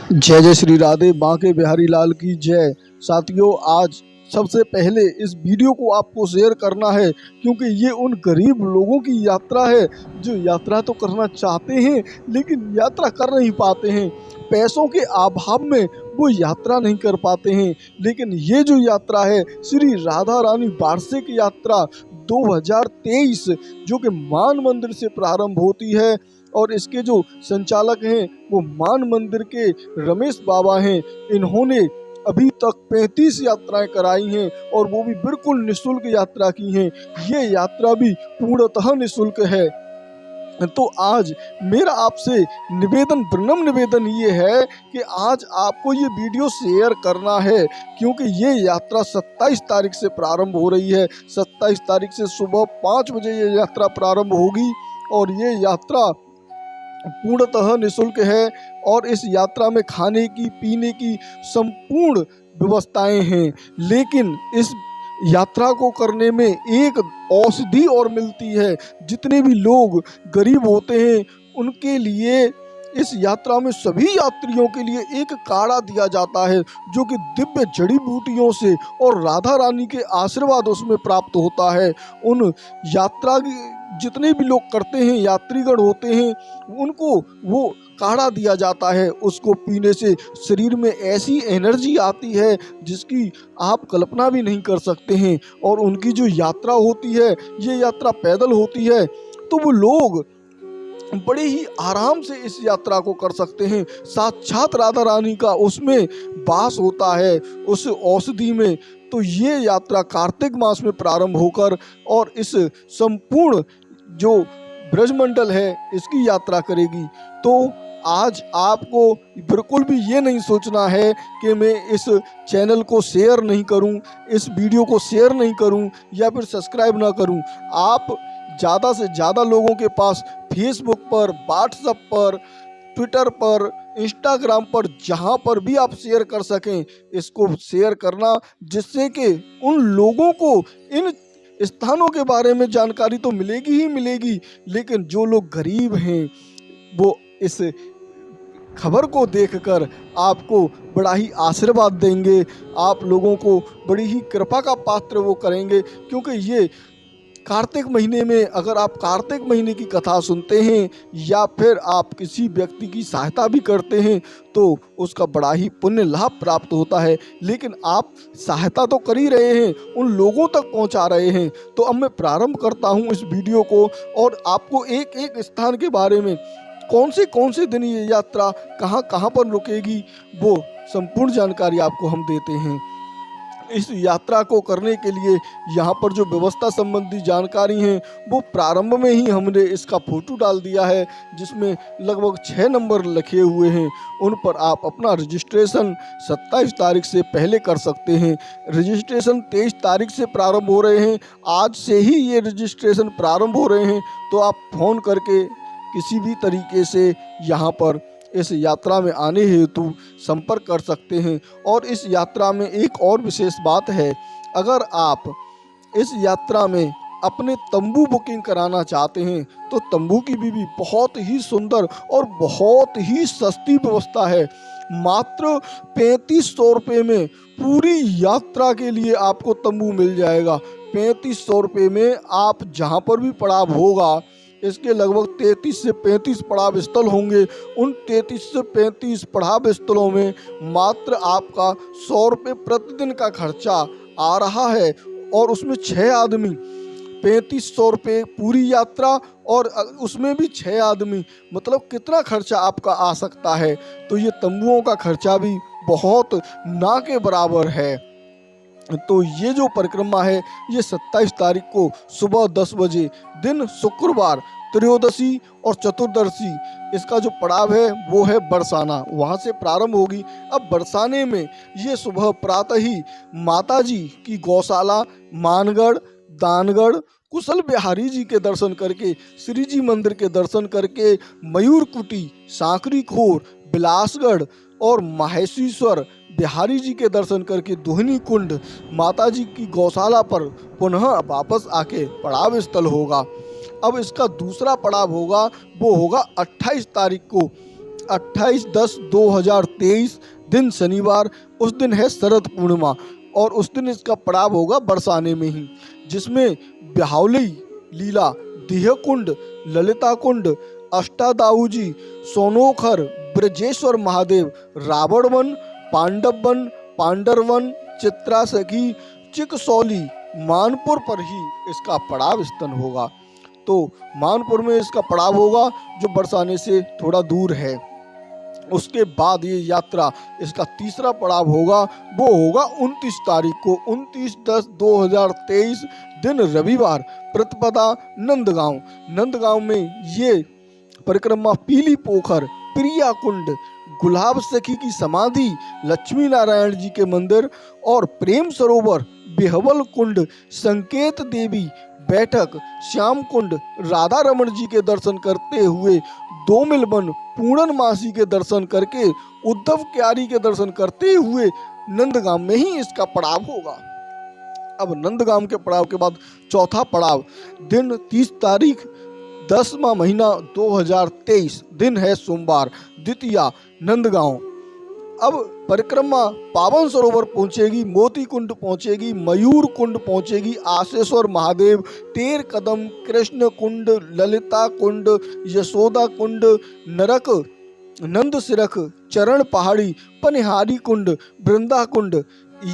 जय जय श्री राधे बांके बिहारी लाल की जय। साथियों, आज सबसे पहले इस वीडियो को आपको शेयर करना है क्योंकि ये उन गरीब लोगों की यात्रा है जो यात्रा तो करना चाहते हैं लेकिन यात्रा कर नहीं पाते हैं। पैसों के अभाव में वो यात्रा नहीं कर पाते हैं। लेकिन ये जो यात्रा है श्री राधा रानी वार्षिक यात्रा 2023 जो कि मान मंदिर से प्रारंभ होती है और इसके जो संचालक हैं वो मान मंदिर के रमेश बाबा हैं। इन्होंने अभी तक 35 यात्राएं कराई हैं और वो भी बिल्कुल निःशुल्क यात्रा की हैं। ये यात्रा भी पूर्णतः निःशुल्क है। तो आज मेरा आपसे विनम्र निवेदन ये है कि आज आपको ये वीडियो शेयर करना है क्योंकि ये यात्रा 27 तारीख से प्रारंभ हो रही है। 27 तारीख से सुबह 5 बजे ये यात्रा प्रारंभ होगी और ये यात्रा पूर्णतः निःशुल्क है और इस यात्रा में खाने की पीने की संपूर्ण व्यवस्थाएं हैं। लेकिन इस यात्रा को करने में एक औषधि और मिलती है। जितने भी लोग गरीब होते हैं उनके लिए इस यात्रा में सभी यात्रियों के लिए एक काढ़ा दिया जाता है जो कि दिव्य जड़ी बूटियों से और राधा रानी के आशीर्वाद उसमें प्राप्त होता है। उन यात्रा जितने भी लोग करते हैं, यात्रीगण होते हैं, उनको वो काढ़ा दिया जाता है। उसको पीने से शरीर में ऐसी एनर्जी आती है जिसकी आप कल्पना भी नहीं कर सकते हैं। और उनकी जो यात्रा होती है, ये यात्रा पैदल होती है, तो वो लोग बड़े ही आराम से इस यात्रा को कर सकते हैं। साक्षात राधा रानी का उसमें वास होता है उस औषधि में। तो ये यात्रा कार्तिक मास में प्रारंभ होकर और इस संपूर्ण जो ब्रजमंडल है इसकी यात्रा करेगी। तो आज आपको बिल्कुल भी ये नहीं सोचना है कि मैं इस चैनल को शेयर नहीं करूं, इस वीडियो को शेयर नहीं करूं या फिर सब्सक्राइब ना करूं। आप ज़्यादा से ज़्यादा लोगों के पास फेसबुक पर, व्हाट्सएप पर, ट्विटर पर, इंस्टाग्राम पर, जहाँ पर भी आप शेयर कर सकें इसको शेयर करना, जिससे कि उन लोगों को इन स्थानों के बारे में जानकारी तो मिलेगी ही मिलेगी, लेकिन जो लोग गरीब हैं वो इस खबर को देखकर आपको बड़ा ही आशीर्वाद देंगे, आप लोगों को बड़ी ही कृपा का पात्र वो करेंगे। क्योंकि ये कार्तिक महीने में अगर आप कार्तिक महीने की कथा सुनते हैं या फिर आप किसी व्यक्ति की सहायता भी करते हैं तो उसका बड़ा ही पुण्य लाभ प्राप्त होता है। लेकिन आप सहायता तो कर ही रहे हैं, उन लोगों तक पहुंचा रहे हैं। तो अब मैं प्रारंभ करता हूं इस वीडियो को और आपको एक एक स्थान के बारे में, कौन से दिन ये यात्रा कहां कहां पर रुकेगी, वो संपूर्ण जानकारी आपको हम देते हैं। इस यात्रा को करने के लिए यहाँ पर जो व्यवस्था संबंधी जानकारी है वो प्रारंभ में ही हमने इसका फोटो डाल दिया है, जिसमें लगभग 6 नंबर लिखे हुए हैं। उन पर आप अपना रजिस्ट्रेशन 27 तारीख से पहले कर सकते हैं। रजिस्ट्रेशन 23 तारीख से प्रारंभ हो रहे हैं। आज से ही ये रजिस्ट्रेशन प्रारंभ हो रहे हैं। तो आप फ़ोन करके किसी भी तरीके से यहाँ पर इस यात्रा में आने हेतु संपर्क कर सकते हैं। और इस यात्रा में एक और विशेष बात है, अगर आप इस यात्रा में अपने तंबू बुकिंग कराना चाहते हैं तो तंबू की भी बहुत ही सुंदर और बहुत ही सस्ती व्यवस्था है। मात्र 3500 रुपये में पूरी यात्रा के लिए आपको तंबू मिल जाएगा। 3500 रुपये में आप जहाँ पर भी पड़ाव होगा, इसके लगभग 33 से 35 पड़ाव स्थल होंगे। उन 33 से 35 पड़ाव स्थलों में मात्र आपका 100 रुपये प्रतिदिन का खर्चा आ रहा है और उसमें 6 आदमी, 3500 रुपये पूरी यात्रा और उसमें भी 6 आदमी, मतलब कितना खर्चा आपका आ सकता है। तो ये तंबुओं का खर्चा भी बहुत ना के बराबर है। तो ये जो परिक्रमा है ये 27 तारीख को सुबह 10 बजे दिन शुक्रवार, त्रयोदशी और चतुर्दशी, इसका जो पड़ाव है वो है बरसाना, वहाँ से प्रारंभ होगी। अब बरसाने में ये सुबह प्रातः ही माता जी की गौशाला मानगढ़, दानगढ़, कुशल बिहारी जी के दर्शन करके, श्री जी मंदिर के दर्शन करके, मयूर कुटी, सांकरी खोर, बिलासगढ़ और माहेश्वर बिहारी जी के दर्शन करके दोहनी कुंड माता जी की गौशाला पर पुनः वापस आके पड़ाव स्थल होगा। अब इसका दूसरा पड़ाव होगा वो होगा 28 तारीख को 28/10/2023 दिन शनिवार। उस दिन है शरद पूर्णिमा और उस दिन इसका पड़ाव होगा बरसाने में ही, जिसमें ब्याहुली लीला, देह कुंड, ललिता कुंड, अष्टादाऊजी, सोनोखर, ब्रजेश्वर महादेव, रावण वन, पांडव वन, पांडरवन, चित्रा सखी, चिकसौली, मानपुर पर ही इसका पड़ाव स्थल होगा। तो मानपुर में इसका पड़ाव होगा जो बरसाने से थोड़ा दूर है। उसके बाद ये यात्रा इसका तीसरा पड़ाव होगा, वो होगा 29 तारीख को, 29/10/2023 दिन रविवार, प्रतिपदा नंदगांव। नंदगांव में ये परिक्रमा पीली पोखर, प्रिया कुंड, गुलाब सखी की समाधि, लक्ष्मी नारायण जी के मंदिर और प्रेम सरोवर, बेहवल कुंड, संकेत देवी बैठक, श्याम कुंड, राधा रमण जी के दर्शन करते हुए, दोमिल वन, पूर्णमासी के दर्शन करके, उद्धव क्यारी के दर्शन करते हुए नंदगांव में ही इसका पड़ाव होगा। अब नंदगांव के पड़ाव के बाद चौथा पड़ाव दिन 30 तारीख 10वां महीना 2023 दिन है सोमवार, द्वितीया, नंदगांव। अब परिक्रमा पावन सरोवर पहुंचेगी, मोती कुंड पहुंचेगी, मयूर कुंड पहुंचेगी, आशेश्वर महादेव, तेर कदम, कृष्ण कुंड, ललिता कुंड, यशोदा कुंड, नरक, नंद सिरख, चरण पहाड़ी, पनिहारी कुंड, वृंदा कुंड,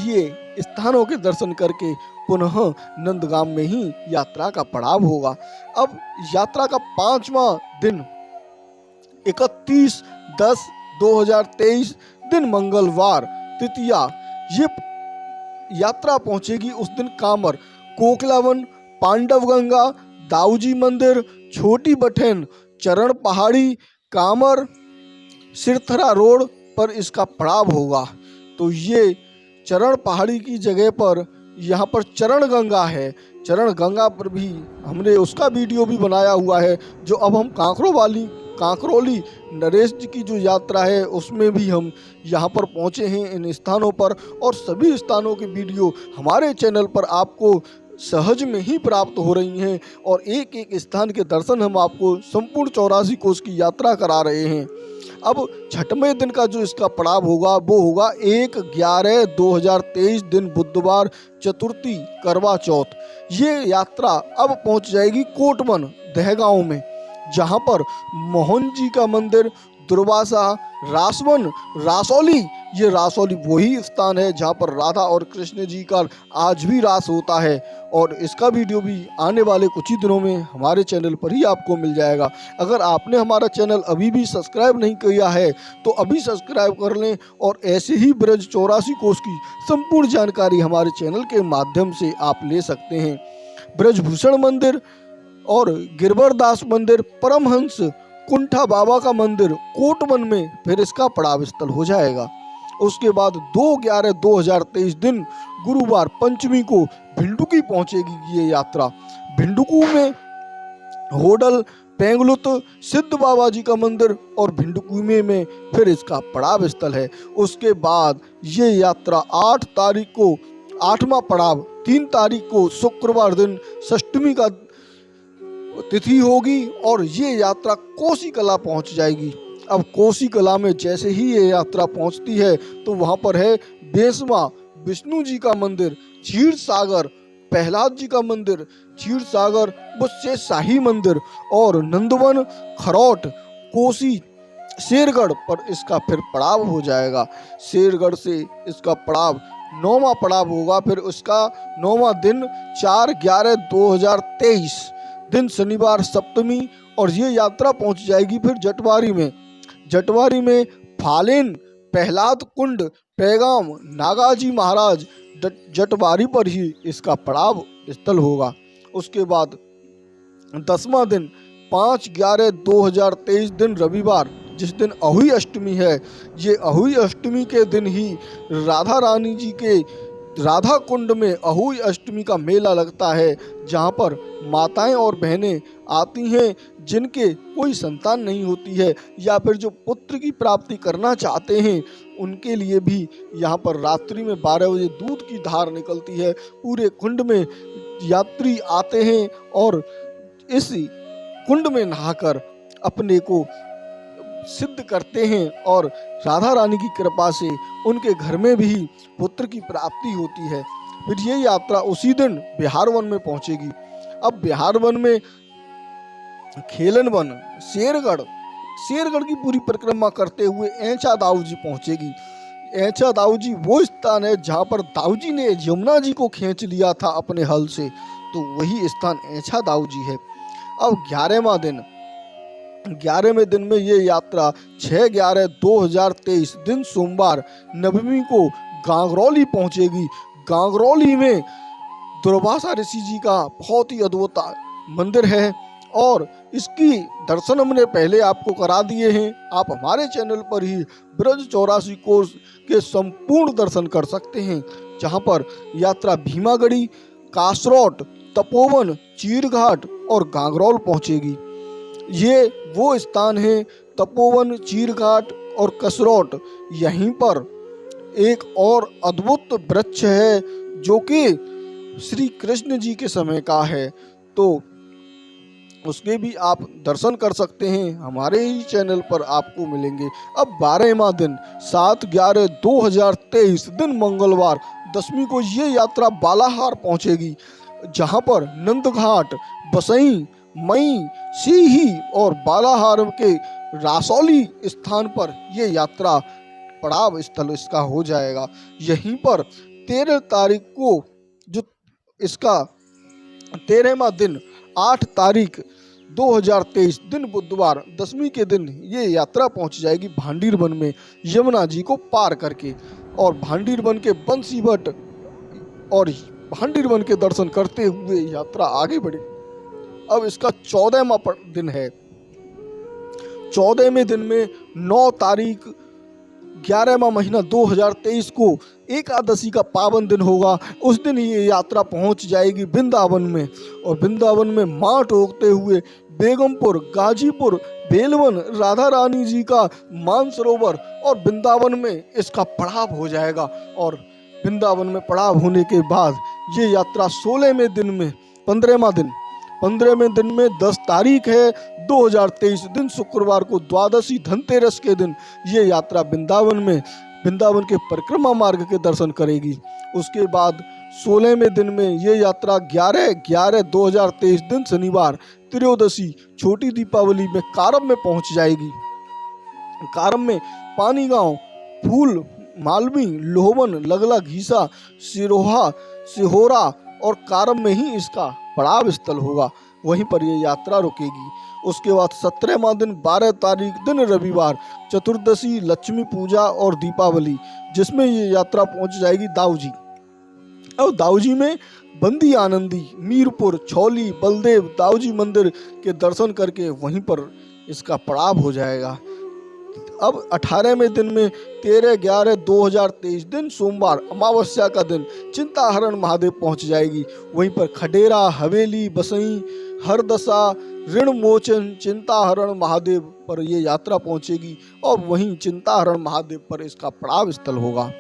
ये स्थानों के दर्शन करके पुनः नंदगांव में ही यात्रा का पड़ाव होगा। अब यात्रा का 5वां दिन 31/10/2023 दिन मंगलवार, तृतीया, ये यात्रा पहुंचेगी उस दिन कामर, कोकलावन, पांडवगंगा, दाऊजी मंदिर, छोटी बठेन, चरण पहाड़ी, कामर, सिरथरा रोड पर इसका पड़ाव होगा। तो ये चरण पहाड़ी की जगह पर यहाँ पर चरण गंगा है। चरण गंगा पर भी हमने उसका वीडियो भी बनाया हुआ है, जो अब हम कांकरोली नरेश जी की जो यात्रा है उसमें भी हम यहाँ पर पहुँचे हैं इन स्थानों पर। और सभी स्थानों की वीडियो हमारे चैनल पर आपको सहज में ही प्राप्त हो रही हैं और एक एक स्थान के दर्शन हम आपको संपूर्ण 84 कोस की यात्रा करा रहे हैं। अब छठवें दिन का जो इसका पड़ाव होगा वो होगा 1/11/2023 दिन बुधवार, चतुर्थी, करवा चौथ। ये यात्रा अब पहुंच जाएगी कोटवन दहगांव में, जहां पर मोहन जी का मंदिर, दुर्वासा, रासवन, रासौली, ये रासौली वही स्थान है जहां पर राधा और कृष्ण जी का आज भी रास होता है। और इसका वीडियो भी आने वाले कुछ ही दिनों में हमारे चैनल पर ही आपको मिल जाएगा। अगर आपने हमारा चैनल अभी भी सब्सक्राइब नहीं किया है तो अभी सब्सक्राइब कर लें और ऐसे ही ब्रज 84 कोस की संपूर्ण जानकारी हमारे चैनल के माध्यम से आप ले सकते हैं। ब्रजभूषण मंदिर और गिरवरदास मंदिर, परमहंस कुंठा बाबा का मंदिर कोटवन में फिर इसका पड़ाव स्थल हो जाएगा। उसके बाद 2/11/2023 दिन गुरुवार, पंचमी को भिंडुकी पहुंचेगी ये यात्रा। भिंडुकू में होडल, पेंगलुत, सिद्ध बाबा जी का मंदिर और भिंडुकू में फिर इसका पड़ाव स्थल है। उसके बाद ये यात्रा 8 तारीख को 8वां पड़ाव, 3 तारीख को शुक्रवार दिन षष्टमी का तिथि होगी और ये यात्रा कोसी कला पहुंच जाएगी। अब कोसी कला में जैसे ही ये यात्रा पहुंचती है तो वहां पर है बेसवा विष्णु जी का मंदिर, क्षीर सागर प्रहलाद जी का मंदिर, क्षीर सागर बुस्से शाही मंदिर और नंदवन, खरौट, कोसी, शेरगढ़ पर इसका फिर पड़ाव हो जाएगा। शेरगढ़ से इसका पड़ाव 9वां पड़ाव होगा। फिर उसका 9वां दिन 4/11/2023 दिन शनिवार, सप्तमी, और ये यात्रा पहुंच जाएगी फिर जटवारी में। जटवारी में फालेन, प्रहलाद कुंड, पैगाम, नागाजी महाराज, जटवारी पर ही इसका पड़ाव स्थल होगा। उसके बाद 10वां दिन 5/11/2023 दिन रविवार, जिस दिन अहुई अष्टमी है, ये अहुई अष्टमी के दिन ही राधा रानी जी के राधा कुंड में अहुई अष्टमी का मेला लगता है, जहाँ पर माताएं और बहनें आती हैं जिनके कोई संतान नहीं होती है या फिर जो पुत्र की प्राप्ति करना चाहते हैं, उनके लिए भी यहाँ पर रात्रि में 12 बजे दूध की धार निकलती है। पूरे कुंड में यात्री आते हैं और इस कुंड में नहाकर अपने को सिद्ध करते हैं और राधा रानी की कृपा से उनके घर में भी पुत्र की प्राप्ति होती है। फिर ये यात्रा उसी दिन बिहार वन में पहुंचेगी। अब बिहार वन में खेलन वन, शेरगढ़ की पूरी परिक्रमा करते हुए ऐंचा दाऊ जी पहुंचेगी। ऐंचा दाऊ जी वो स्थान है जहाँ पर दाऊ जी ने यमुना जी को खींच लिया था अपने हल से, तो वही स्थान ऐंचा दाऊ जी है। अब 11वें दिन में ये यात्रा 6/11/2023 दिन सोमवार नवमी को गांगरौली पहुंचेगी। गांगरौली में दुर्वासा ऋषि जी का बहुत ही अद्भुत मंदिर है और इसकी दर्शन हमने पहले आपको करा दिए हैं। आप हमारे चैनल पर ही ब्रज 84 कोर्स के संपूर्ण दर्शन कर सकते हैं, जहां पर यात्रा भीमागढ़ी, कासरौट, तपोवन, चीरघाट और गांगरौल पहुंचेगी। ये वो स्थान है, तपोवन, चीरघाट और कसरौट। यहीं पर एक और अद्भुत वृक्ष है जो कि श्री कृष्ण जी के समय का है, तो उसके भी आप दर्शन कर सकते हैं, हमारे ही चैनल पर आपको मिलेंगे। अब 12वां दिन 7/11/2023 दिन मंगलवार दशमी को ये यात्रा बालाहार पहुंचेगी, जहां पर नंदघाट, बसई, मई, सीही और बालाहार के रासौली स्थान पर ये यात्रा पड़ाव स्थल इसका हो जाएगा। यहीं पर 13 तारीख को जो इसका 13वां दिन 8 तारीख 2023 दिन बुधवार दशमी के दिन ये यात्रा पहुंच जाएगी भांडीर वन में यमुना जी को पार करके, और भांडीर वन के बंसी भट्ट और भांडीर वन के दर्शन करते हुए यात्रा आगे बढ़े। अब इसका 14वां दिन है। 14वें दिन में 9 तारीख 11वां महीना 2023 को एकादशी का पावन दिन होगा। उस दिन ये यात्रा पहुंच जाएगी वृंदावन में, और वृंदावन में माँ टोकते हुए बेगमपुर, गाजीपुर, बेलवन, राधा रानी जी का मानसरोवर और वृंदावन में इसका पड़ाव हो जाएगा। और वृंदावन में पड़ाव होने के बाद ये यात्रा 16वें दिन में 15वें दिन में 10 तारीख है 2023 दिन शुक्रवार को द्वादशी धनतेरस के दिन ये यात्रा वृंदावन के परिक्रमा मार्ग के दर्शन करेगी। उसके बाद 16वें दिन में ये यात्रा 11/11/2023 दिन शनिवार त्रयोदशी छोटी दीपावली में कारम में पहुंच जाएगी। कारम में पानी गांव, फूल, मालवी, लोहवन, लगला, घीसा, सिहोरा और कारम में ही इसका पड़ाव स्थल होगा, वहीं पर ये यात्रा रुकेगी। उसके बाद 17वां दिन 12 तारीख दिन रविवार चतुर्दशी, लक्ष्मी पूजा और दीपावली, जिसमें ये यात्रा पहुंच जाएगी दाऊजी। और दाऊजी में बंदी आनंदी, मीरपुर, छौली, बलदेव दाऊजी मंदिर के दर्शन करके वहीं पर इसका पड़ाव हो जाएगा। अब 18वें दिन में 13/11/2023 दिन सोमवार अमावस्या का दिन चिंताहरण महादेव पहुंच जाएगी। वहीं पर खडेरा, हवेली, बसई, हरदशा, ऋण मोचन, चिंताहरण महादेव पर ये यात्रा पहुंचेगी और वहीं चिंताहरण महादेव पर इसका पड़ाव स्थल होगा।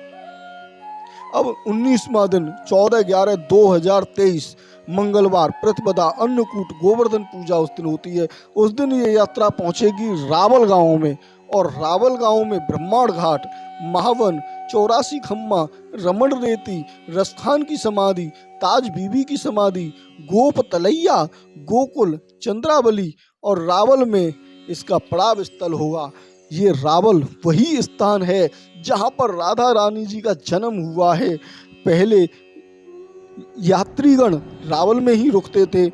अब 19वां दिन 14/11/2023 मंगलवार प्रतिपदा अन्नकूट गोवर्धन पूजा उस दिन होती है। उस दिन ये यात्रा पहुंचेगी रावल गांव में, और रावल गांव में ब्रह्मांड घाट, महावन, 84 खम्मा, रमण रेती, रसखान की समाधि, ताज बीबी की समाधि, गोप तलैया, गोकुल, चंद्रावली और रावल में इसका पड़ाव स्थल होगा। ये रावल वही स्थान है जहां पर राधा रानी जी का जन्म हुआ है। पहले यात्रीगण रावल में ही रुकते थे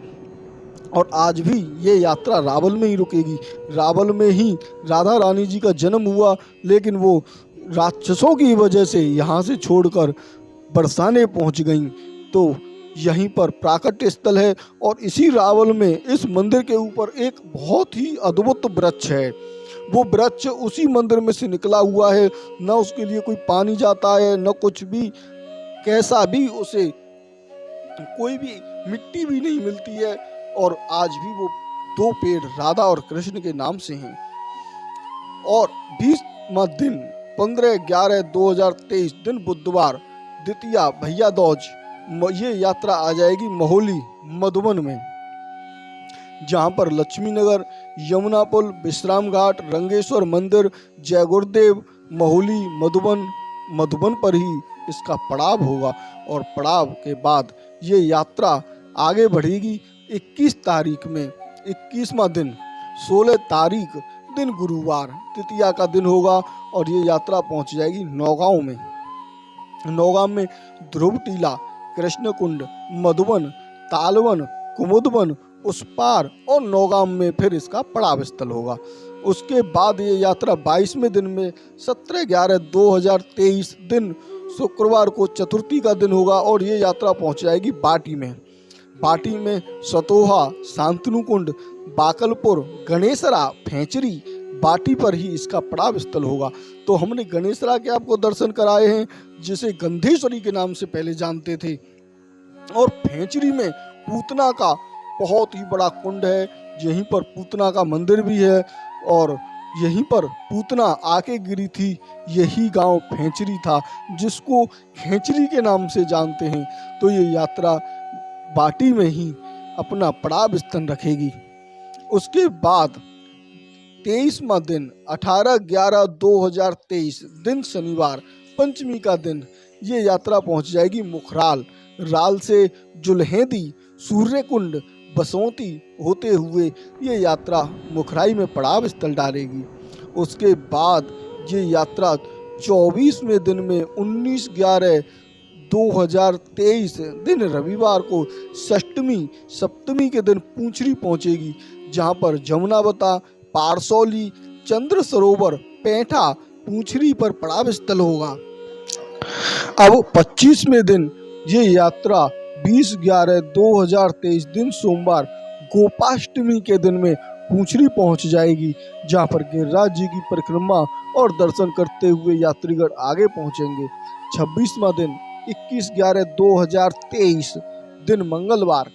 और आज भी ये यात्रा रावल में ही रुकेगी। रावल में ही राधा रानी जी का जन्म हुआ, लेकिन वो राक्षसों की वजह से यहाँ से छोड़कर बरसाने पहुँच गईं, तो यहीं पर प्राकट्य स्थल है। और इसी रावल में इस मंदिर के ऊपर एक बहुत ही अद्भुत वृक्ष है। वो वृक्ष उसी मंदिर में से निकला हुआ है, न उसके लिए कोई पानी जाता है, न कुछ भी, कैसा भी उसे कोई भी मिट्टी भी नहीं मिलती है, और आज भी वो 2 पेड़ राधा और कृष्ण के नाम से हैं। और 20वां दिन 15/11/2023 दिन बुधवार द्वितीया भैया दूज ये यात्रा आ जाएगी महोली मधुबन में। जहां पर लक्ष्मी नगर, यमुना पुल, विश्राम घाट, रंगेश्वर मंदिर, जय गुरुदेव, महुली, मधुबन पर ही इसका पड़ाव होगा। और पड़ाव के बाद ये यात्रा आगे बढ़ेगी 21 तारीख में, 21वां दिन, 16 तारीख दिन गुरुवार तृतीया का दिन होगा और ये यात्रा पहुंच जाएगी नौगांव में। नौगांव में ध्रुव टीला, कृष्ण कुंड, मधुबन, तालवन, कुमुदवन, उस पार और नौगांव में फिर इसका पड़ाव स्थल होगा। उसके बाद ये यात्रा 22वें दिन में 17/11/2023 दिन शुक्रवार को चतुर्थी का दिन होगा और ये यात्रा पहुंच जाएगी बाटी में। बाटी में सतोहा, शांतनु कुंड, बाकलपुर, गणेशरा, फेंचरी, बाटी पर ही इसका पड़ाव स्थल होगा। तो हमने गणेशरा के आपको दर्शन कराए हैं, जिसे गंधेश्वरी के नाम से पहले जानते थे। और फेंचरी में पूतना का बहुत ही बड़ा कुंड है, यहीं पर पूतना का मंदिर भी है और यहीं पर पूतना आके गिरी थी। यही गांव फेंचरी था, जिसको खेंचरी के नाम से जानते हैं। तो ये यात्रा बाटी में ही अपना पड़ाव स्थल रखेगी। उसके बाद 23वां दिन 18/11/2023 दिन शनिवार, पंचमी का दिन, ये यात्रा पहुंच जाएगी मुखराल। राल से जुल्हेदी, सूर्यकुंड, बसोंती होते हुए ये यात्रा मुखराई में पड़ाव स्थल डालेगी। उसके बाद ये यात्रा 24वें दिन में 19/11/2023 दिन रविवार को सप्तमी के दिन पूंछरी पहुंचेगी, जहां पर जमुनावता, पारसौली, चंद्र सरोवर, पैठा, पूंछरी पर पड़ाव स्थल होगा। अब 25वें दिन ये यात्रा 20/11/2023 दिन सोमवार गोपाष्टमी के दिन में पूंछरी पहुंच जाएगी, जहां पर गिरिराज जी की परिक्रमा और दर्शन करते हुए यात्रीगण आगे पहुंचेंगे। 26वां दिन 21/11/2023 दिन मंगलवार,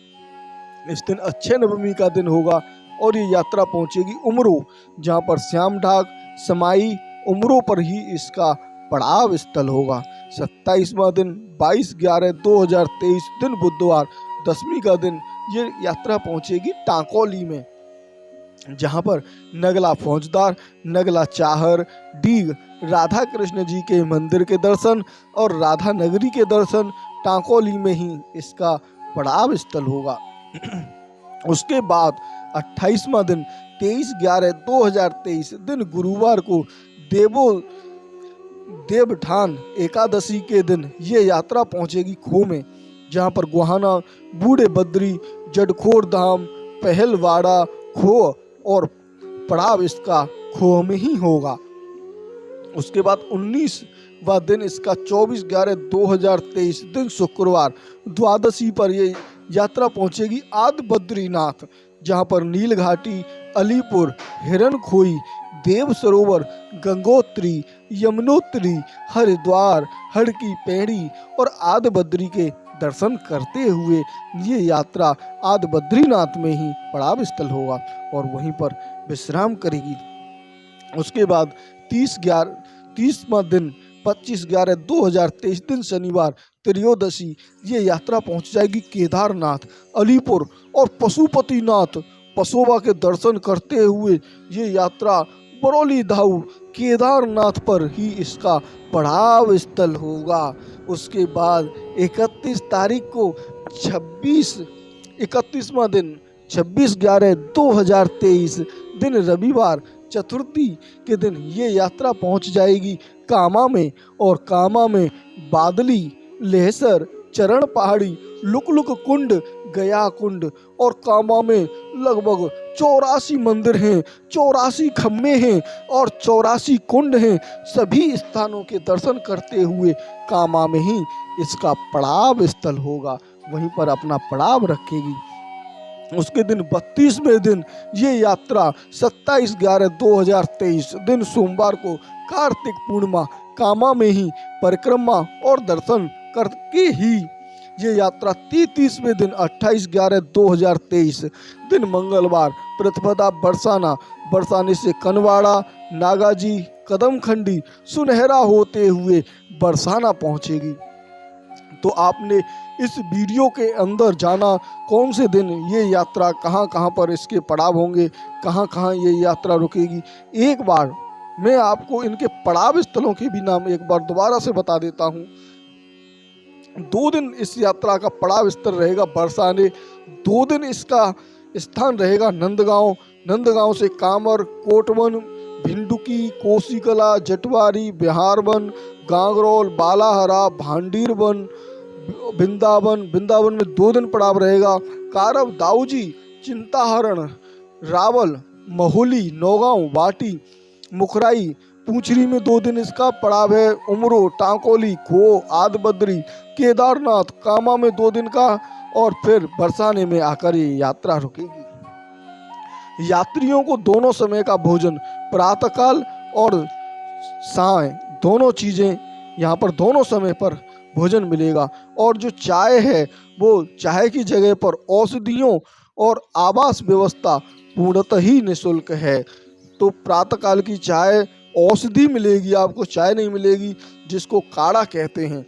इस दिन अक्षय नवमी का दिन होगा और ये यात्रा पहुंचेगी उमरो, जहां पर श्याम ढाक, समाई, उमरो पर ही इसका पड़ाव स्थल होगा। 27वां दिन 22/11/2023 दिन बुधवार, दशमी का दिन, ये यात्रा पहुंचेगी टांकोली में, जहां पर नगला फौजदार, नगला चाहर, डीग, राधा कृष्ण जी के मंदिर के दर्शन और राधा नगरी के दर्शन टांकोली में ही इसका पड़ाव स्थल होगा। उसके बाद 28वां दिन 23/11/2023 दिन गुरुवार को देवठान एकादशी के दिन ये यात्रा पहुंचेगी खो में, जहां पर गुहाना, बूढ़े बद्री, जडखोर धाम, पहलवाड़ा, खो और पड़ाव इसका खो में ही होगा। उसके बाद 19वां दिन इसका 24/11/2023 दिन शुक्रवार द्वादशी पर ये यात्रा पहुंचेगी आदि बद्रीनाथ, जहां पर नील घाटी, अलीपुर, हिरण खोई, देव सरोवर, गंगोत्री, यमुनोत्री, हरिद्वार, हड़की पेड़ी और आदि बद्री के दर्शन करते हुए ये यात्रा आदि बद्रीनाथ में ही पड़ाव स्थल होगा और वहीं पर विश्राम करेगी। उसके बाद 30वां दिन 25/11/2023 दिन शनिवार त्रयोदशी, ये यात्रा पहुंच जाएगी केदारनाथ, अलीपुर और पशुपतिनाथ, पसोवा के दर्शन करते हुए ये यात्रा बरौली धाऊ केदारनाथ पर ही इसका पड़ाव स्थल होगा। उसके बाद 31 तारीख को 31वां दिन 26/11/2023 दिन रविवार चतुर्थी के दिन ये यात्रा पहुंच जाएगी कामा में और कामा में बादली, लेहसर, चरण पहाड़ी, लुकलुक कुंड, गया कुंड और कामा में लगभग 84 मंदिर हैं, 84 खम्मे हैं और 84 कुंड हैं। सभी स्थानों के दर्शन करते हुए कामा में ही इसका पड़ाव स्थल होगा, वहीं पर अपना पड़ाव रखेगी। उसके दिन 32वें दिन ये यात्रा 27/11/2023 दिन सोमवार को कार्तिक पूर्णिमा कामा में ही परिक्रमा और दर्शन करके ही ये यात्रा 33वें दिन 28/11/2023 दिन मंगलवार प्रतिपदा बरसाने से कनवाड़ा, नागाजी, कदमखंडी, सुनहरा होते हुए बरसाना पहुंचेगी। तो आपने इस वीडियो के अंदर जाना कौन से दिन ये यात्रा कहाँ कहाँ पर इसके पड़ाव होंगे, कहाँ कहाँ ये यात्रा रुकेगी। एक बार मैं आपको इनके पड़ाव स्थलों के भी नाम एक बार दोबारा से बता देता हूँ। 2 दिन इस यात्रा का पड़ाव स्थल रहेगा बरसाने, 2 दिन इसका स्थान रहेगा नंदगांव, नंदगांव से कामर, कोटवन, भिंडुकी, कोसीकला, जटवारी, बिहारवन, गांगरोल, बालाहरा, भांडीरवन, वृंदावन, वृंदावन में 2 दिन पड़ाव रहेगा, कारव, दाऊजी, चिंताहरण, रावल, महोली, नौगांव, वाटी, मुखराई, पूंछरी में 2 दिन इसका पड़ाव है, उमरो, टांकोली, खो, आदबद्री, केदारनाथ, कामा में 2 दिन का, और फिर बरसाने में आकर ये यात्रा रुकेगी। यात्रियों को दोनों समय का भोजन, प्रातःकाल और साय, दोनों चीज़ें यहाँ पर दोनों समय पर भोजन मिलेगा। और जो चाय है वो चाय की जगह पर औषधियों और आवास व्यवस्था पूर्णतः ही निःशुल्क है। तो प्रातःकाल की चाय औषधि मिलेगी आपको, चाय नहीं मिलेगी, जिसको काढ़ा कहते हैं।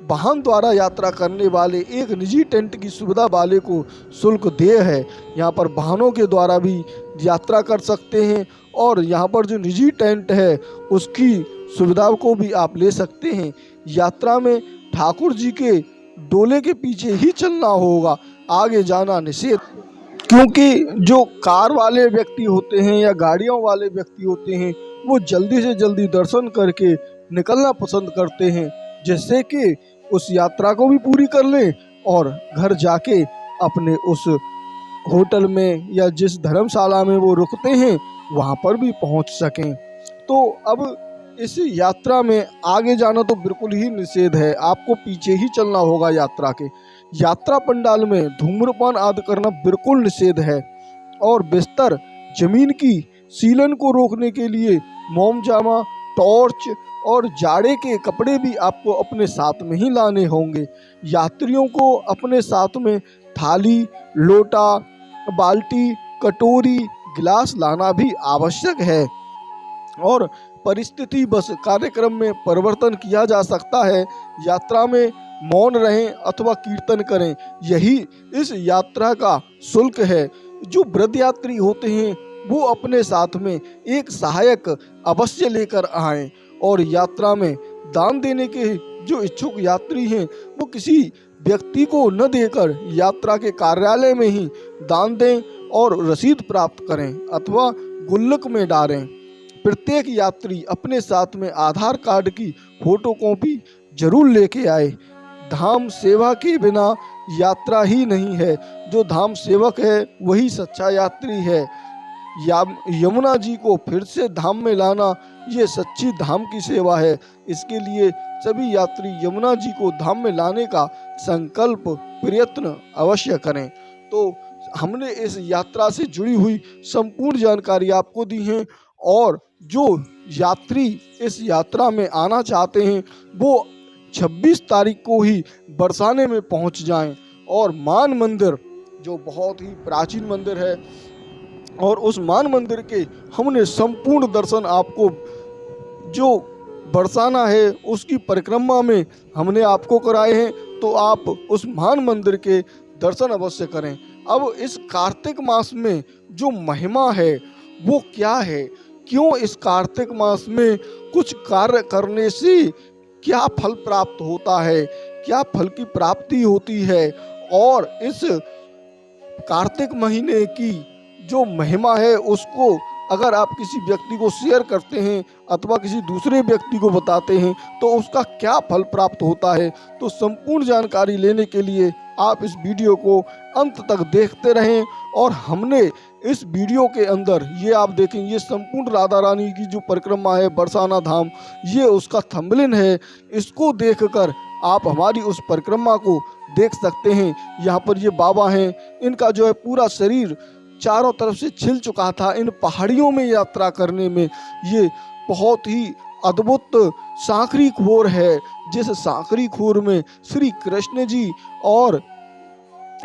वाहन द्वारा यात्रा करने वाले एक निजी टेंट की सुविधा वाले को शुल्क देय है। यहाँ पर वाहनों के द्वारा भी यात्रा कर सकते हैं और यहाँ पर जो निजी टेंट है उसकी सुविधा को भी आप ले सकते हैं। यात्रा में ठाकुर जी के डोले के पीछे ही चलना होगा, आगे जाना निषेध। क्योंकि जो कार वाले व्यक्ति होते हैं या गाड़ियों वाले व्यक्ति होते हैं वो जल्दी से जल्दी दर्शन करके निकलना पसंद करते हैं, जिससे कि उस यात्रा को भी पूरी कर लें और घर जाके अपने उस होटल में या जिस धर्मशाला में वो रुकते हैं वहाँ पर भी पहुँच सकें। तो अब इस यात्रा में आगे जाना तो बिल्कुल ही निषेध है, आपको पीछे ही चलना होगा यात्रा के। यात्रा पंडाल में धूम्रपान आदि करना बिल्कुल निषेध है और बिस्तर, जमीन की सीलन को रोकने के लिए मोमजामा, टॉर्च और जाड़े के कपड़े भी आपको अपने साथ में ही लाने होंगे। यात्रियों को अपने साथ में थाली, लोटा, बाल्टी, कटोरी, गिलास लाना भी आवश्यक है। और परिस्थिति बस कार्यक्रम में परिवर्तन किया जा सकता है। यात्रा में मौन रहें अथवा कीर्तन करें, यही इस यात्रा का शुल्क है। जो वृद्ध यात्री होते हैं वो अपने साथ में एक सहायक अवश्य लेकर आएं और यात्रा में दान देने के जो इच्छुक यात्री हैं वो किसी व्यक्ति को न देकर यात्रा के कार्यालय में ही दान दें और रसीद प्राप्त करें अथवा गुल्लक में डालें। प्रत्येक यात्री अपने साथ में आधार कार्ड की फोटोकॉपी जरूर लेके आए। धाम सेवा के बिना यात्रा ही नहीं है। जो धाम सेवक है वही सच्चा यात्री है। यमुना जी को फिर से धाम में लाना ये सच्ची धाम की सेवा है। इसके लिए सभी यात्री यमुना जी को धाम में लाने का संकल्प प्रयत्न अवश्य करें। तो हमने इस यात्रा से जुड़ी हुई संपूर्ण जानकारी आपको दी है और जो यात्री इस यात्रा में आना चाहते हैं वो 26 तारीख को ही बरसाने में पहुंच जाएं और मान मंदिर जो बहुत ही प्राचीन मंदिर है और उस मान मंदिर के हमने संपूर्ण दर्शन आपको जो बरसाना है उसकी परिक्रमा में हमने आपको कराए हैं। तो आप उस मान मंदिर के दर्शन अवश्य करें। अब इस कार्तिक मास में जो महिमा है वो क्या है, क्यों इस कार्तिक मास में कुछ कार्य करने से क्या फल प्राप्त होता है, क्या फल की प्राप्ति होती है, और इस कार्तिक महीने की जो महिमा है उसको अगर आप किसी व्यक्ति को शेयर करते हैं अथवा किसी दूसरे व्यक्ति को बताते हैं तो उसका क्या फल प्राप्त होता है। तो संपूर्ण जानकारी लेने के लिए आप इस वीडियो को अंत तक देखते रहें। और हमने इस वीडियो के अंदर ये आप देखें, ये संपूर्ण राधा रानी की जो परिक्रमा है बरसाना धाम, ये उसका थंबनेल है। इसको देखकर आप हमारी उस परिक्रमा को देख सकते हैं। यहाँ पर ये बाबा हैं, इनका जो है पूरा शरीर चारों तरफ से छिल चुका था। इन पहाड़ियों में यात्रा करने में ये बहुत ही अद्भुत सांकरी खोर है। जिस सांकरी खोर में श्री कृष्ण जी और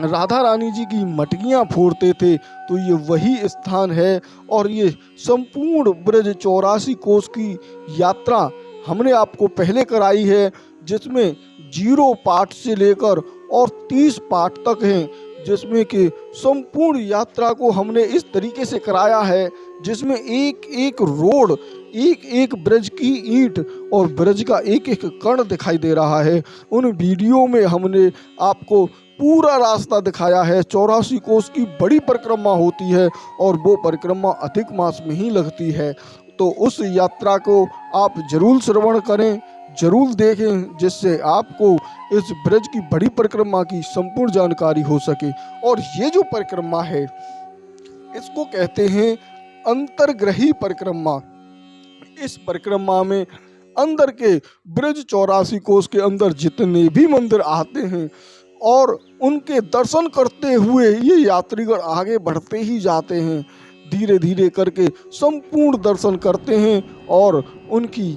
राधा रानी जी की मटकियां फोड़ते थे, तो ये वही स्थान है। और ये संपूर्ण ब्रज 84 कोस की यात्रा हमने आपको पहले कराई है, जिसमें 0 पाठ से लेकर और 30 पाठ तक हैं, जिसमें कि संपूर्ण यात्रा को हमने इस तरीके से कराया है जिसमें एक एक रोड, एक एक ब्रज की ईंट और ब्रज का एक एक कण दिखाई दे रहा है। उन वीडियो में हमने आपको पूरा रास्ता दिखाया है। 84 कोस की बड़ी परिक्रमा होती है और वो परिक्रमा अधिक मास में ही लगती है। तो उस यात्रा को आप जरूर श्रवण करें, जरूर देखें, जिससे आपको इस ब्रज की बड़ी परिक्रमा की संपूर्ण जानकारी हो सके। और ये जो परिक्रमा है इसको कहते हैं अंतर्ग्रही परिक्रमा। इस परिक्रमा में अंदर के ब्रज 84 कोस के अंदर जितने भी मंदिर आते हैं और उनके दर्शन करते हुए ये यात्रीगण आगे बढ़ते ही जाते हैं, धीरे धीरे करके संपूर्ण दर्शन करते हैं और उनकी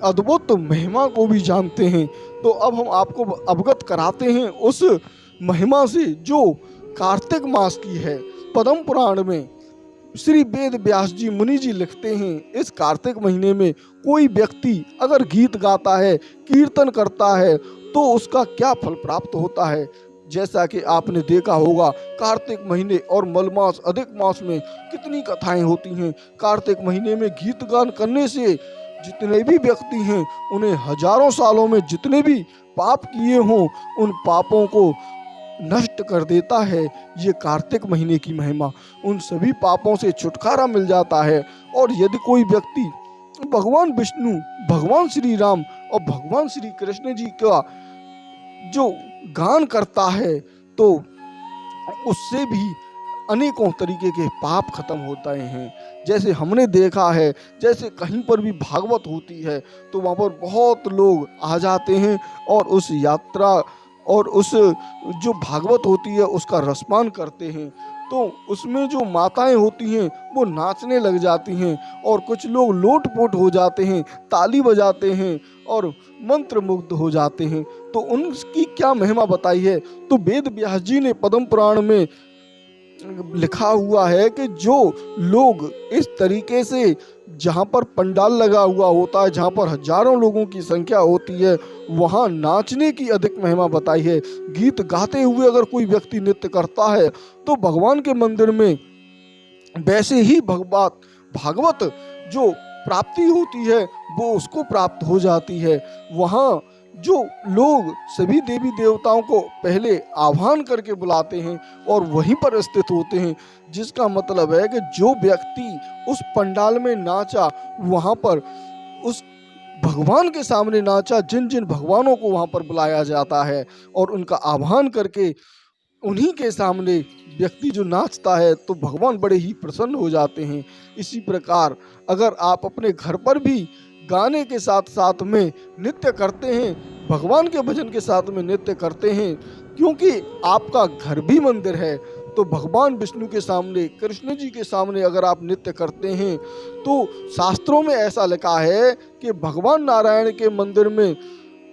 अद्भुत महिमा को भी जानते हैं। तो अब हम आपको अवगत कराते हैं उस महिमा से जो कार्तिक मास की है। पद्म पुराण में श्री वेद व्यास जी मुनि जी लिखते हैं, इस कार्तिक महीने में कोई व्यक्ति अगर गीत गाता है, कीर्तन करता है, तो उसका क्या फल प्राप्त होता है। जैसा कि आपने देखा होगा कार्तिक महीने और मलमास अधिक मास में कितनी कथाएं होती हैं। कार्तिक महीने में गीत गान करने से जितने भी व्यक्ति हैं उन्हें हजारों सालों में जितने भी पाप किए हों उन पापों को नष्ट कर देता है। ये कार्तिक महीने की महिमा, उन सभी पापों से छुटकारा मिल जाता है। और यदि कोई व्यक्ति भगवान विष्णु, भगवान श्री राम और भगवान श्री कृष्ण जी का जो गान करता है तो उससे भी अनेकों तरीके के पाप खत्म होते हैं। जैसे हमने देखा है, जैसे कहीं पर भी भागवत होती है तो वहाँ पर बहुत लोग आ जाते हैं और उस यात्रा और उस जो भागवत होती है उसका रसपान करते हैं। तो उसमें जो माताएं होती हैं वो नाचने लग जाती हैं और कुछ लोग लोटपोट हो जाते हैं, ताली बजाते हैं और मंत्रमुग्ध हो जाते हैं। तो उनकी क्या महिमा बताई है, तो वेद व्यास जी ने पद्म पुराण में लिखा हुआ है कि जो लोग इस तरीके से जहाँ पर पंडाल लगा हुआ होता है, जहाँ पर हजारों लोगों की संख्या होती है, वहाँ नाचने की अधिक महिमा बताई है। गीत गाते हुए अगर कोई व्यक्ति नृत्य करता है तो भगवान के मंदिर में वैसे ही भागवत जो प्राप्ति होती है वो उसको प्राप्त हो जाती है। वहाँ जो लोग सभी देवी देवताओं को पहले आह्वान करके बुलाते हैं और वहीं पर स्थित होते हैं, जिसका मतलब है कि जो व्यक्ति उस पंडाल में नाचा वहाँ पर उस भगवान के सामने नाचा, जिन जिन भगवानों को वहाँ पर बुलाया जाता है और उनका आह्वान करके उन्हीं के सामने व्यक्ति जो नाचता है तो भगवान बड़े ही प्रसन्न हो जाते हैं। इसी प्रकार अगर आप अपने घर पर भी गाने के साथ साथ में नृत्य करते हैं, भगवान के भजन के साथ में नृत्य करते हैं, क्योंकि आपका घर भी मंदिर है, तो भगवान विष्णु के सामने, कृष्ण जी के सामने अगर आप नृत्य करते हैं तो शास्त्रों में ऐसा लिखा है कि भगवान नारायण के मंदिर में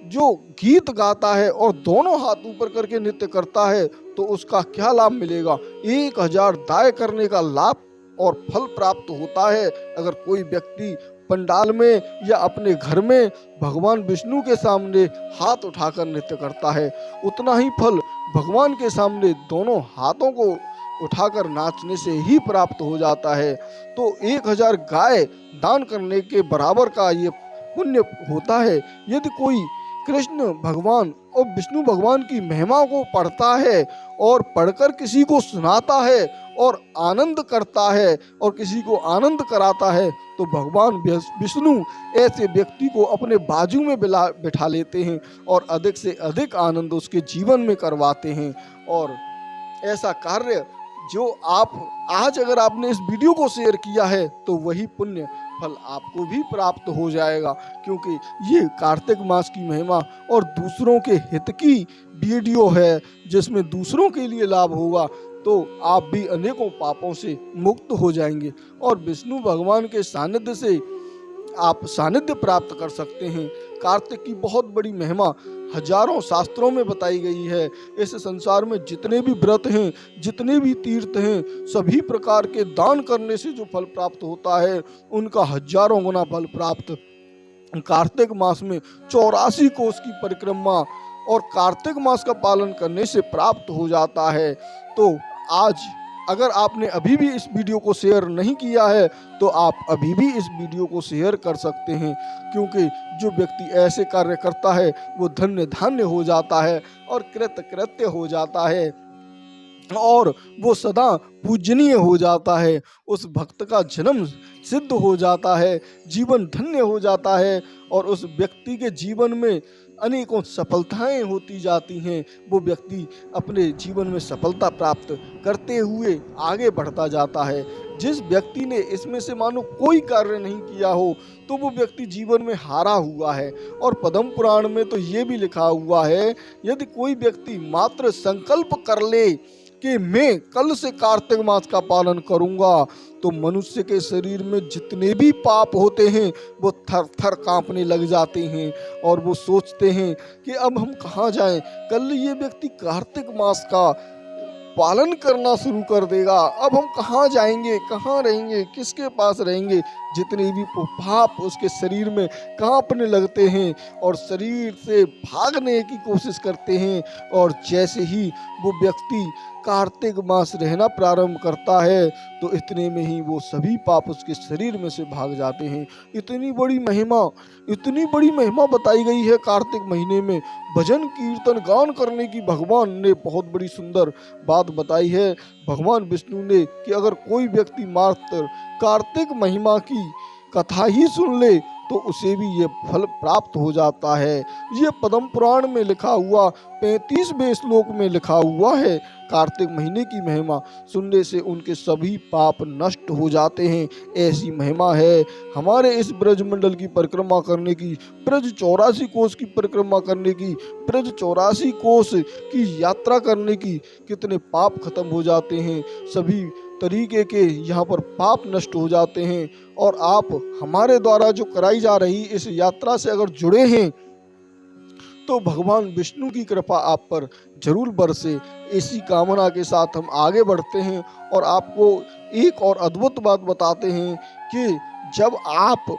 जो गीत गाता है और दोनों हाथ ऊपर करके नृत्य करता है तो उसका क्या लाभ मिलेगा, 1000 दाय करने का लाभ और फल प्राप्त होता है। अगर कोई व्यक्ति पंडाल में या अपने घर में भगवान विष्णु के सामने हाथ उठाकर नृत्य करता है, उतना ही फल भगवान के सामने दोनों हाथों को उठाकर नाचने से ही प्राप्त हो जाता है। तो 1000 गाय दान करने के बराबर का ये पुण्य होता है। यदि कोई कृष्ण भगवान और विष्णु भगवान की महिमा को पढ़ता है और पढ़कर किसी को सुनाता है और आनंद करता है और किसी को आनंद कराता है तो भगवान विष्णु ऐसे व्यक्ति को अपने बाजू में बिठा लेते हैं और अधिक से अधिक आनंद उसके जीवन में करवाते हैं। और ऐसा कार्य जो आप आज अगर आपने इस वीडियो को शेयर किया है तो वही पुण्य फल आपको भी प्राप्त हो जाएगा, क्योंकि ये कार्तिक मास की महिमा और दूसरों के हित की वीडियो है जिसमें दूसरों के लिए लाभ होगा तो आप भी अनेकों पापों से मुक्त हो जाएंगे और विष्णु भगवान के सानिध्य से आप सानिध्य प्राप्त कर सकते हैं। कार्तिक की बहुत बड़ी महिमा हजारों शास्त्रों में बताई गई है। इस संसार में जितने भी व्रत हैं, जितने भी तीर्थ हैं, सभी प्रकार के दान करने से जो फल प्राप्त होता है उनका हजारों गुना फल प्राप्त कार्तिक मास में 84 कोस की परिक्रमा और कार्तिक मास का पालन करने से प्राप्त हो जाता है। तो आज अगर आपने अभी भी इस वीडियो को शेयर नहीं किया है तो आप अभी भी इस वीडियो को शेयर कर सकते हैं, क्योंकि जो व्यक्ति ऐसे कार्य करता है वो धन्य धान्य हो जाता है और कृत्य हो जाता है और वो सदा पूजनीय हो जाता है। उस भक्त का जन्म सिद्ध हो जाता है, जीवन धन्य हो जाता है और उस व्यक्ति के जीवन में अनेकों सफलताएं होती जाती हैं। वो व्यक्ति अपने जीवन में सफलता प्राप्त करते हुए आगे बढ़ता जाता है। जिस व्यक्ति ने इसमें से मानो कोई कार्य नहीं किया हो तो वो व्यक्ति जीवन में हारा हुआ है। और पद्म पुराण में तो ये भी लिखा हुआ है, यदि कोई व्यक्ति मात्र संकल्प कर ले कि मैं कल से कार्तिक मास का पालन करूंगा, तो मनुष्य के शरीर में जितने भी पाप होते हैं वो थर थर कांपने लग जाते हैं और वो सोचते हैं कि अब हम कहाँ जाएं। कल ये व्यक्ति कार्तिक मास का पालन करना शुरू कर देगा, अब हम कहाँ जाएंगे, कहाँ रहेंगे, किसके पास रहेंगे। जितने भी पाप उसके शरीर में कांपने लगते हैं और शरीर से भागने की कोशिश करते हैं। और जैसे ही वो व्यक्ति कार्तिक मास रहना प्रारंभ करता है तो इतने में ही वो सभी पाप उसके शरीर में से भाग जाते हैं। इतनी बड़ी महिमा बताई गई है कार्तिक महीने में। भजन कीर्तन गान करने की भगवान ने बहुत बड़ी सुंदर बात बताई है भगवान विष्णु ने, कि अगर कोई व्यक्ति मात्र कार्तिक महिमा की कथा ही सुन ले तो उसे भी ये फल प्राप्त हो जाता है। ये पद्म पुराण में लिखा हुआ 35वें श्लोक में लिखा हुआ है। कार्तिक महीने की महिमा सुनने से उनके सभी पाप नष्ट हो जाते हैं, ऐसी महिमा है। हमारे इस ब्रजमंडल की परिक्रमा करने की, ब्रज 84 कोस की परिक्रमा करने की, ब्रज 84 कोस की यात्रा करने की कितने पाप खत्म हो जाते हैं। सभी तरीके के यहाँ पर पाप नष्ट हो जाते हैं। और आप हमारे द्वारा जो कराई जा रही इस यात्रा से अगर जुड़े हैं तो भगवान विष्णु की कृपा आप पर जरूर बरसे। इसी कामना के साथ हम आगे बढ़ते हैं और आपको एक और अद्भुत बात बताते हैं कि जब आप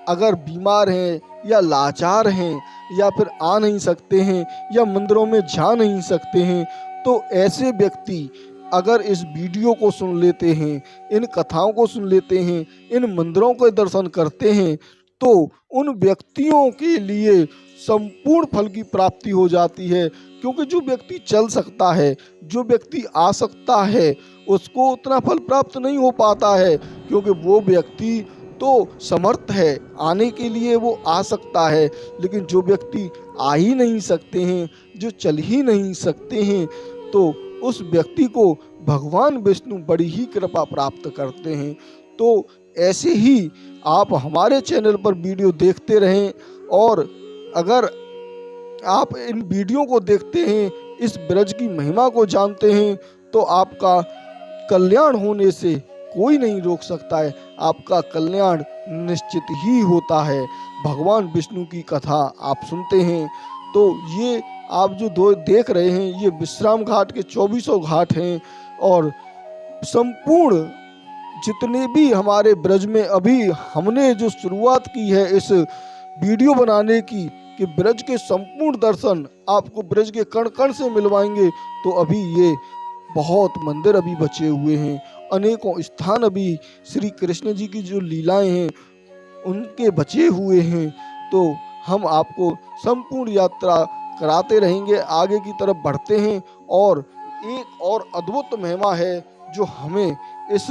अगर बीमार हैं या लाचार हैं या फिर आ नहीं सकते हैं या मंदिरों में जा नहीं सकते हैं, तो ऐसे व्यक्ति अगर इस वीडियो को सुन लेते हैं, इन कथाओं को सुन लेते हैं, इन मंदिरों के दर्शन करते हैं, तो उन व्यक्तियों के लिए संपूर्ण फल की प्राप्ति हो जाती है। क्योंकि जो व्यक्ति चल सकता है, जो व्यक्ति आ सकता है, उसको उतना फल प्राप्त नहीं हो पाता है, क्योंकि वो व्यक्ति तो समर्थ है, आने के लिए वो आ सकता है। लेकिन जो व्यक्ति आ ही नहीं सकते हैं, जो चल ही नहीं सकते हैं, तो उस व्यक्ति को भगवान विष्णु बड़ी ही कृपा प्राप्त करते हैं। तो ऐसे ही आप हमारे चैनल पर वीडियो देखते रहें और अगर आप इन वीडियो को देखते हैं, इस ब्रज की महिमा को जानते हैं, तो आपका कल्याण होने से कोई नहीं रोक सकता है। आपका कल्याण निश्चित ही होता है। भगवान विष्णु की कथा आप सुनते हैं तो ये आप जो देख रहे हैं ये विश्राम घाट के 2400 घाट हैं। और संपूर्ण जितने भी हमारे ब्रज में अभी हमने जो शुरुआत की है इस वीडियो बनाने की, कि ब्रज के संपूर्ण दर्शन आपको ब्रज के कण कण से मिलवाएंगे, तो अभी ये बहुत मंदिर अभी बचे हुए हैं, अनेकों स्थान अभी श्री कृष्ण जी की जो लीलाएं हैं उनके बचे हुए हैं। तो हम आपको संपूर्ण यात्रा कराते रहेंगे, आगे की तरफ बढ़ते हैं। और एक और अद्भुत महिमा है जो हमें इस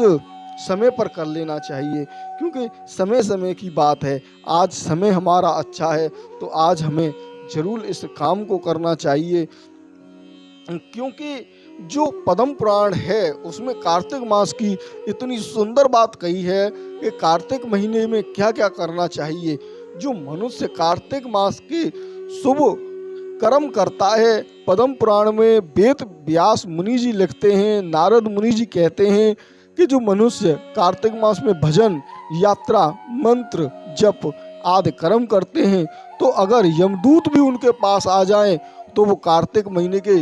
समय पर कर लेना चाहिए, क्योंकि समय समय की बात है। आज समय हमारा अच्छा है तो आज हमें जरूर इस काम को करना चाहिए, क्योंकि जो पद्म पुराण है उसमें कार्तिक मास की इतनी सुंदर बात कही है कि कार्तिक महीने में क्या क्या करना चाहिए। जो मनुष्य कार्तिक मास के शुभ कर्म करता है, पद्म पुराण में वेद व्यास मुनि जी लिखते हैं, नारद मुनि जी कहते हैं कि जो मनुष्य कार्तिक मास में भजन, यात्रा, मंत्र, जप आदि कर्म करते हैं, तो अगर यमदूत भी उनके पास आ जाएं तो वो कार्तिक महीने के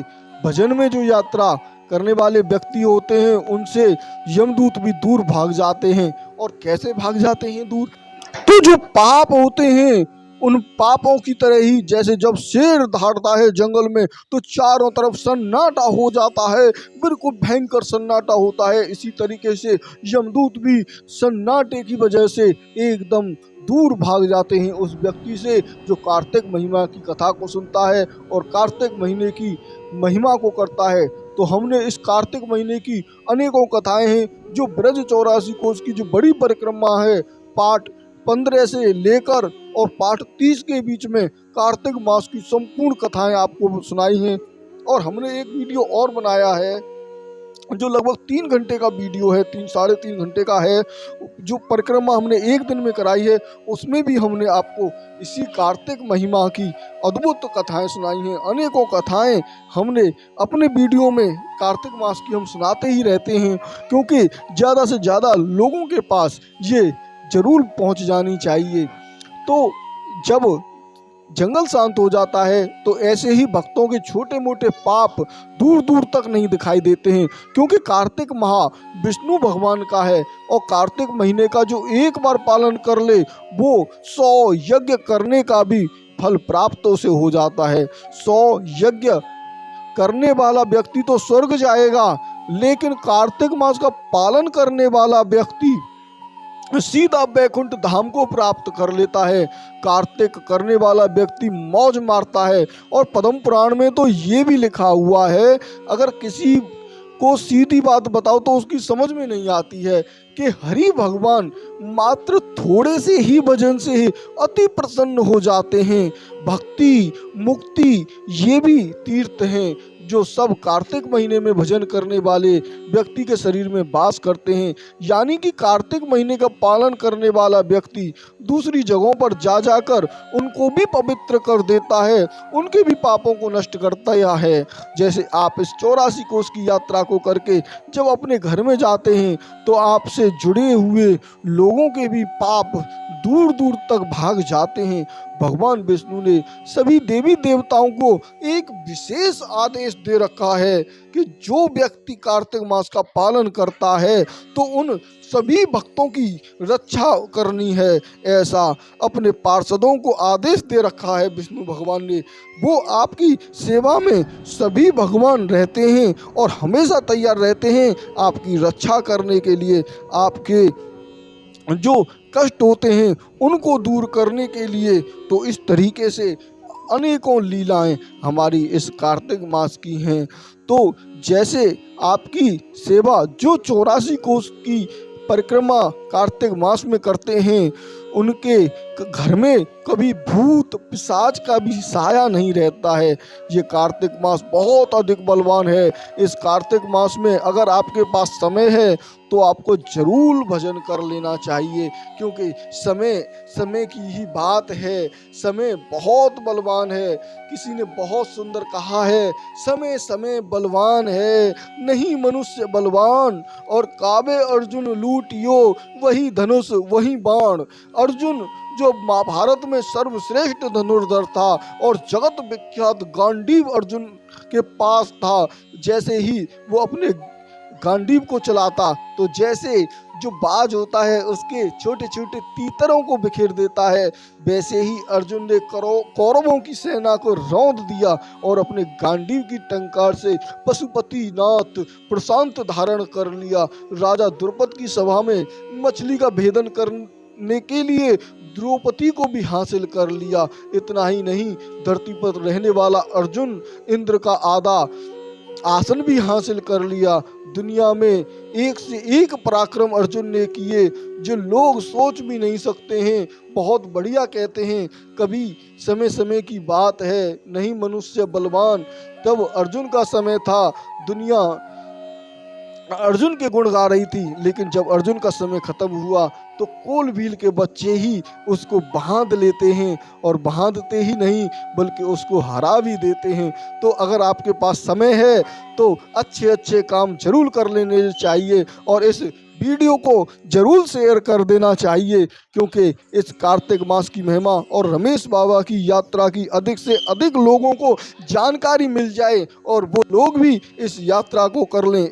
भजन में जो यात्रा करने वाले व्यक्ति होते हैं उनसे यमदूत भी दूर भाग जाते हैं। और कैसे भाग जाते हैं दूर? तो जो पाप होते हैं उन पापों की तरह ही जैसे जब शेर दहाड़ता है जंगल में तो चारों तरफ सन्नाटा हो जाता है, बिल्कुल भयंकर सन्नाटा होता है, इसी तरीके से यमदूत भी सन्नाटे की वजह से एकदम दूर भाग जाते हैं उस व्यक्ति से जो कार्तिक महिमा की कथा को सुनता है और कार्तिक महीने की महिमा को करता है। तो हमने इस कार्तिक महीने की अनेकों कथाएं हैं जो ब्रज 84 कोस की जो बड़ी परिक्रमा है, पाठ 15 से लेकर और पाठ 30 के बीच में कार्तिक मास की संपूर्ण कथाएं आपको सुनाई हैं। और हमने एक वीडियो और बनाया है जो लगभग 3 घंटे का वीडियो है, 3-3.5 घंटे का है, जो परिक्रमा हमने एक दिन में कराई है। उसमें भी हमने आपको इसी कार्तिक महिमा की अद्भुत कथाएं सुनाई हैं। अनेकों कथाएं हमने अपने वीडियो में कार्तिक मास की हम सुनाते ही रहते हैं, क्योंकि ज़्यादा से ज़्यादा लोगों के पास ये जरूर पहुंच जानी चाहिए। तो जब जंगल शांत हो जाता है तो ऐसे ही भक्तों के छोटे मोटे पाप दूर दूर तक नहीं दिखाई देते हैं, क्योंकि कार्तिक माह विष्णु भगवान का है और कार्तिक महीने का जो एक बार पालन कर ले वो 100 यज्ञ करने का भी फल प्राप्त उसे हो जाता है। 100 यज्ञ करने वाला व्यक्ति तो स्वर्ग जाएगा, लेकिन कार्तिक मास का पालन करने वाला व्यक्ति सीधा बैकुंठ धाम को प्राप्त कर लेता है। कार्तिक करने वाला व्यक्ति मौज मारता है। और पद्म पुराण में तो ये भी लिखा हुआ है, अगर किसी को सीधी बात बताओ तो उसकी समझ में नहीं आती है कि हरि भगवान मात्र थोड़े से ही भजन से ही अति प्रसन्न हो जाते हैं। भक्ति मुक्ति ये भी तीर्थ हैं जो सब कार्तिक महीने में भजन करने वाले व्यक्ति के शरीर में वास करते हैं। यानी कि कार्तिक महीने का पालन करने वाला व्यक्ति दूसरी जगहों पर जा जाकर उनको भी पवित्र कर देता है, उनके भी पापों को नष्ट करता है। जैसे आप इस 84 कोस की यात्रा को करके जब अपने घर में जाते हैं तो आपसे जुड़े हुए लोगों के भी पाप दूर दूर तक भाग जाते हैं। भगवान विष्णु ने सभी देवी देवताओं को एक विशेष आदेश दे रखा है कि जो व्यक्ति कार्तिक मास का पालन करता है तो उन सभी भक्तों की रक्षा करनी है। ऐसा अपने पार्षदों को आदेश दे रखा है विष्णु भगवान ने। वो आपकी सेवा में सभी भगवान रहते हैं और हमेशा तैयार रहते हैं आपकी रक्षा करने के लिए, आपके जो कष्ट होते हैं उनको दूर करने के लिए। तो इस तरीके से अनेकों लीलाएं हमारी इस कार्तिक मास की हैं। तो जैसे आपकी सेवा जो 84 कोस की परिक्रमा कार्तिक मास में करते हैं, उनके घर में कभी भूत पिशाच का भी साया नहीं रहता है। ये कार्तिक मास बहुत अधिक बलवान है। इस कार्तिक मास में अगर आपके पास समय है तो आपको जरूर भजन कर लेना चाहिए, क्योंकि समय की ही बात है। समय बहुत बलवान है। किसी ने बहुत सुंदर कहा है, समय समय बलवान है, नहीं मनुष्य बलवान। और काबे अर्जुन लूटियो वही धनुष वही बाण। अर्जुन जो महाभारत में सर्वश्रेष्ठ धनुर्धर था और जगत विख्यात गांडीव अर्जुन के पास था, जैसे ही वो अपने गांडीव को चलाता तो जैसे जो बाज होता है उसके छोटे छोटे तीतरों को बिखेर देता है, वैसे ही अर्जुन ने कौरवों की सेना को रौंद दिया और अपने गांडीव की टंकार से पशुपति नाथ प्रशांत धारण कर लिया। राजा द्रुपद की सभा में मछली का भेदन करने के लिए द्रौपदी को भी हासिल कर लिया। इतना ही नहीं, धरती पर रहने वाला अर्जुन इंद्र का आधा आसन भी हासिल कर लिया। दुनिया में एक से एक पराक्रम अर्जुन ने किए जो लोग सोच भी नहीं सकते हैं। बहुत बढ़िया कहते हैं, कभी समय समय की बात है, नहीं मनुष्य बलवान। तब अर्जुन का समय था, दुनिया अर्जुन के गुण गा रही थी, लेकिन जब अर्जुन का समय खत्म हुआ तो कोल भील के बच्चे ही उसको बांध लेते हैं, और बांधते ही नहीं बल्कि उसको हरा भी देते हैं। तो अगर आपके पास समय है तो अच्छे अच्छे काम जरूर कर लेने चाहिए और इस वीडियो को जरूर शेयर कर देना चाहिए, क्योंकि इस कार्तिक मास की महिमा और रमेश बाबा की यात्रा की अधिक से अधिक लोगों को जानकारी मिल जाए और वो लोग भी इस यात्रा को कर लें।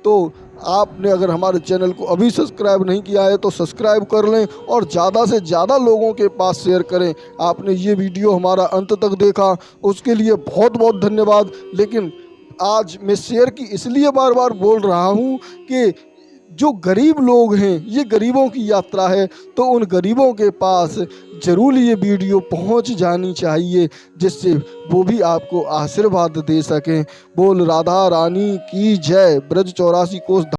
तो आपने अगर हमारे चैनल को अभी सब्सक्राइब नहीं किया है तो सब्सक्राइब कर लें और ज़्यादा से ज़्यादा लोगों के पास शेयर करें। आपने ये वीडियो हमारा अंत तक देखा उसके लिए बहुत बहुत धन्यवाद। लेकिन आज मैं शेयर की इसलिए बार बार बोल रहा हूँ कि जो गरीब लोग हैं, ये गरीबों की यात्रा है, तो उन गरीबों के पास ज़रूर ये वीडियो पहुंच जानी चाहिए, जिससे वो भी आपको आशीर्वाद दे सकें। बोल राधा रानी की जय। ब्रज 84 कोस